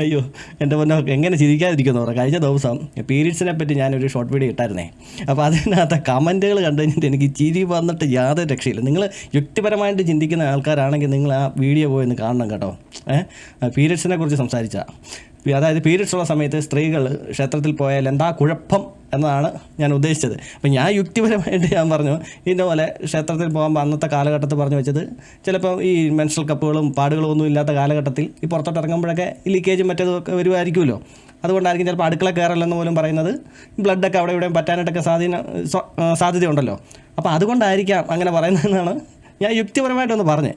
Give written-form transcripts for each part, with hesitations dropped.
അയ്യോ എൻ്റെ പൊന്നോ എങ്ങനെ ചിരിക്കാതിരിക്കുമെന്ന് പറയാം. കഴിഞ്ഞ ദിവസം പീരീഡ്സിനെ പറ്റി ഞാനൊരു ഷോർട്ട് വീഡിയോ ഇട്ടായിരുന്നേ. അപ്പോൾ അതിനകത്ത് കമൻറ്റുകൾ കണ്ടു കഴിഞ്ഞിട്ട് എനിക്ക് ചിരി വന്നിട്ട് യാതൊരു രക്ഷയില്ല. നിങ്ങൾ യുക്തിപരമായിട്ട് ചിന്തിക്കുന്ന ആൾക്കാരാണെങ്കിൽ നിങ്ങൾ ആ വീഡിയോ പോയി ഒന്ന് കാണണം കേട്ടോ. പീരീഡ്സിനെ കുറിച്ച് സംസാരിച്ചാൽ, അതായത് പീരീഡ്സ് ഉള്ള സമയത്ത് സ്ത്രീകൾ ക്ഷേത്രത്തിൽ പോയാൽ എന്താ കുഴപ്പം എന്നതാണ് ഞാൻ ഉദ്ദേശിച്ചത്. അപ്പം ഞാൻ യുക്തിപരമായിട്ട് ഞാൻ പറഞ്ഞു, ഇതുപോലെ ക്ഷേത്രത്തിൽ പോകുമ്പോൾ അന്നത്തെ കാലഘട്ടത്തിൽ പറഞ്ഞു വെച്ചത്, ചിലപ്പോൾ ഈ മെൻസ്ട്രൽ കപ്പുകളും പാടുകളും ഒന്നും ഇല്ലാത്ത കാലഘട്ടത്തിൽ ഈ പുറത്തോട്ട് ഇറങ്ങുമ്പോഴൊക്കെ ലീക്കേജും മറ്റേതും ഒക്കെ വരുമായിരിക്കുമല്ലോ. അതുകൊണ്ടായിരിക്കും ചിലപ്പോൾ അടുക്കള കയറല്ലെന്ന് പോലും പറയുന്നത്. ബ്ലഡൊക്കെ അവിടെ ഇവിടെയും പറ്റാനായിട്ടൊക്കെ സാധ്യതയുണ്ടല്ലോ. അപ്പോൾ അതുകൊണ്ടായിരിക്കാം അങ്ങനെ പറയുന്നതെന്നാണ് ഞാൻ യുക്തിപരമായിട്ടൊന്ന് പറഞ്ഞേ.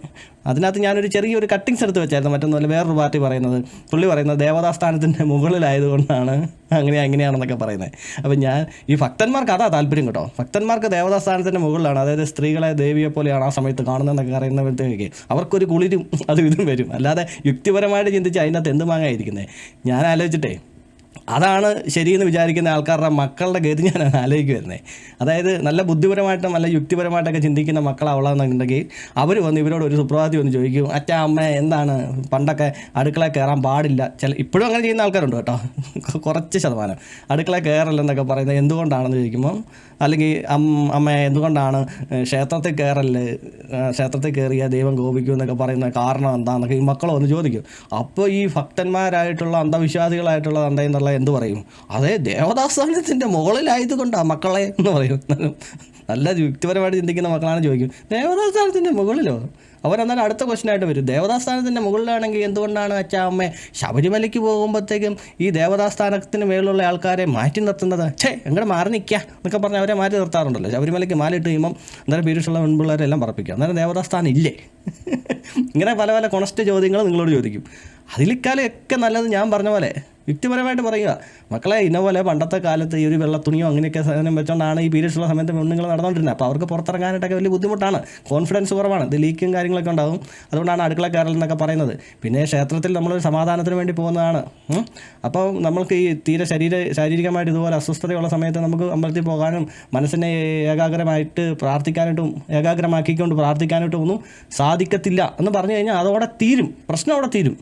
അതിനകത്ത് ഞാനൊരു ചെറിയൊരു കട്ടിങ്സ് എടുത്ത് വെച്ചായിരുന്നു. മറ്റൊന്നുമല്ല, വേറൊരു പാർട്ടി പറയുന്നത്, പുള്ളി പറയുന്നത് ദേവതാസ്ഥാനത്തിൻ്റെ മുകളിലായതുകൊണ്ടാണ് അങ്ങനെയാണെന്നൊക്കെ പറയുന്നത്. അപ്പം ഞാൻ ഈ ഭക്തന്മാർക്ക് അതാ താല്പര്യം കേട്ടോ. ഭക്തന്മാർക്ക് ദേവതാസ്ഥാനത്തിൻ്റെ മുകളിലാണ്, അതായത് സ്ത്രീകളെ ദേവിയെ പോലെയാണ് ആ സമയത്ത് കാണുന്നതെന്നൊക്കെ പറയുന്നപ്പോഴത്തേക്ക് അവർക്കൊരു കുളിരും അതും ഇതും വരും. അല്ലാതെ യുക്തിപരമായിട്ട് ചിന്തിച്ച് അതിനകത്ത് എന്ത് മാങ്ങായിരിക്കുന്നത് ഞാൻ ആലോചിച്ചിട്ടേ. അതാണ് ശരിയെന്ന് വിചാരിക്കുന്ന ആൾക്കാരുടെ മക്കളുടെ ഗതി ഞാൻ ആലോചിക്കുമായിരുന്നേ. അതായത് നല്ല ബുദ്ധിപരമായിട്ടും നല്ല യുക്തിപരമായിട്ടൊക്കെ ചിന്തിക്കുന്ന മക്കളാവണമെന്നുണ്ടെങ്കിൽ അവർ വന്ന് ഇവരോട് ഒരു സുപ്രഭാതി ഒന്ന് ചോദിക്കും, അച്ഛാ അമ്മ എന്താണ് പണ്ടൊക്കെ അടുക്കളയിൽ കയറാൻ പാടില്ല. ഇപ്പോഴും അങ്ങനെ ചെയ്യുന്ന ആൾക്കാരുണ്ട് കേട്ടോ, കുറച്ച് ശതമാനം. അടുക്കളയിൽ കയറല്ലെന്നൊക്കെ പറയുന്നത് എന്തുകൊണ്ടാണെന്ന് ചോദിക്കുമ്പം, അല്ലെങ്കിൽ അമ്മ എന്തുകൊണ്ടാണ് ക്ഷേത്രത്തിൽ ക്ഷേത്രത്തിൽ കയറിയാൽ ദൈവം കോപിക്കും എന്നൊക്കെ പറയുന്ന കാരണം എന്താണെന്നൊക്കെ ഈ മക്കൾ വന്ന് ചോദിക്കും. അപ്പോൾ ഈ ഭക്തന്മാരായിട്ടുള്ള അന്ധവിശ്വാസികളായിട്ടുള്ള തന്തയെന്നുള്ള എന്ത് പറയും, അതേ ദേവതാസ്ഥാനത്തിൻ്റെ മുകളിലായതുകൊണ്ടാണ് മക്കളെ എന്ന് പറയും. നല്ല യുക്തിപരമായിട്ട് ചിന്തിക്കുന്ന മക്കളാണ് ചോദിക്കും, ദേവതാസ്ഥാനത്തിൻ്റെ മുകളിലോ? അവരെന്നാലും അടുത്ത ക്വസ്റ്റനായിട്ട് വരും, ദേവതാസ്ഥാനത്തിൻ്റെ മുകളിലാണെങ്കിൽ എന്തുകൊണ്ടാണ് അച്ഛാ അമ്മ ശബരിമലയ്ക്ക് പോകുമ്പോഴത്തേക്കും ഈ ദേവതാസ്ഥാനത്തിന് മേലുള്ള ആൾക്കാരെ മാറ്റി നിർത്തുന്നത്? എങ്ങനെ മാറി നിൽക്കുക എന്നൊക്കെ പറഞ്ഞാൽ അവരെ മാറ്റി നിർത്താറുണ്ടല്ലോ. ശബരിമലയ്ക്ക് മാലിട്ട് കഴിയുമ്പം അന്നേരം പീരീഡ്സുള്ള പെൺപിള്ളേരെല്ലാം പറപ്പിക്കുക, അന്നേരം ദേവതാസ്ഥാനം ഇല്ലേ? ഇങ്ങനെ പല പല കൊണസ്റ്റ് ചോദ്യങ്ങൾ നിങ്ങളോട് ചോദിക്കും. അതിലേക്കാളൊക്കെ നല്ലത് ഞാൻ പറഞ്ഞ പോലെ യുക്തിപരമായിട്ട് പറയുക, മക്കളെ ഇന്നപോലെ പണ്ടത്തെ കാലത്ത് ഈ ഒരു വെള്ള തുണിയോ അങ്ങനെയൊക്കെ സാധനം വെച്ചുകൊണ്ടാണ് ഈ പീരീഡ്സുള്ള സമയത്ത് പെണ്ണുങ്ങൾ നടന്നുകൊണ്ടിരുന്നത്. അപ്പോൾ അവർക്ക് പുറത്തിറങ്ങാനായിട്ടൊക്കെ വലിയ ബുദ്ധിമുട്ടാണ്, കോൺഫിഡൻസ് കുറവാണ്, ഇത് ലീക്കും കാര്യങ്ങളൊക്കെ ഉണ്ടാകും. അതുകൊണ്ടാണ് അടുക്കള കയറലെന്നൊക്കെ പറയുന്നത്. പിന്നെ ക്ഷേത്രത്തിൽ നമ്മളൊരു സമാധാനത്തിന് വേണ്ടി പോകുന്നതാണ്. അപ്പോൾ നമ്മൾക്ക് ഈ തീരെ ശാരീരികമായിട്ട് ഇതുപോലെ അസ്വസ്ഥതയുള്ള സമയത്ത് നമുക്ക് അമ്പലത്തിൽ പോകാനും മനസ്സിനെ ഏകാഗ്രമാക്കിക്കൊണ്ട് പ്രാർത്ഥിക്കാനായിട്ടും ഒന്നും സാധിക്കത്തില്ല എന്ന് പറഞ്ഞു കഴിഞ്ഞാൽ അതോടെ തീരും, പ്രശ്നം അവിടെ തീരും.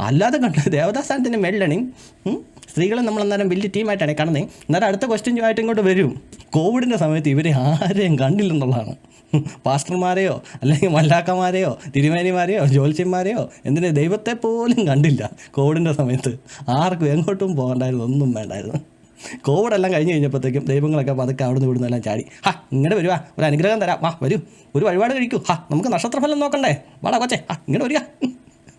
അല്ലാതെ കണ്ട് ദേവതാസ്ഥാനത്തിൻ്റെ മെല്ലണി സ്ത്രീകളെ നമ്മൾ അന്നേരം വലിയ ടീമായിട്ടാണ് കാണുന്നത്. അന്നേരം അടുത്ത ക്വസ്റ്റ്യൻ ആയിട്ട് ഇങ്ങോട്ട് വരും, കോവിഡിൻ്റെ സമയത്ത് ഇവരെ ആരെയും കണ്ടില്ലെന്നുള്ളതാണ്. പാസ്റ്റർമാരെയോ അല്ലെങ്കിൽ മല്ലാക്കന്മാരെയോ തിരുമേനിമാരെയോ ജ്യോത്സ്യന്മാരെയോ എന്തിനാ ദൈവത്തെ പോലും കണ്ടില്ല കോവിഡിൻ്റെ സമയത്ത്. ആർക്കും എങ്ങോട്ടും പോകണ്ടായിരുന്നു, ഒന്നും വേണ്ടായിരുന്നു. കോവിഡെല്ലാം കഴിഞ്ഞ് കഴിഞ്ഞപ്പോഴത്തേക്കും ദൈവങ്ങളൊക്കെ പതുക്കെ അവിടെ നിന്ന് വിടുന്നെല്ലാം ചാടി, ഇങ്ങോട്ട് വരുവാ, ഒരു അനുഗ്രഹം തരാം, വരൂ, ഒരു വഴിപാട് കഴിക്കൂ, നമുക്ക് നക്ഷത്രഫലം നോക്കണ്ടേ, വാടാ കൊച്ചേ, ഇങ്ങോട്ട് വരിക.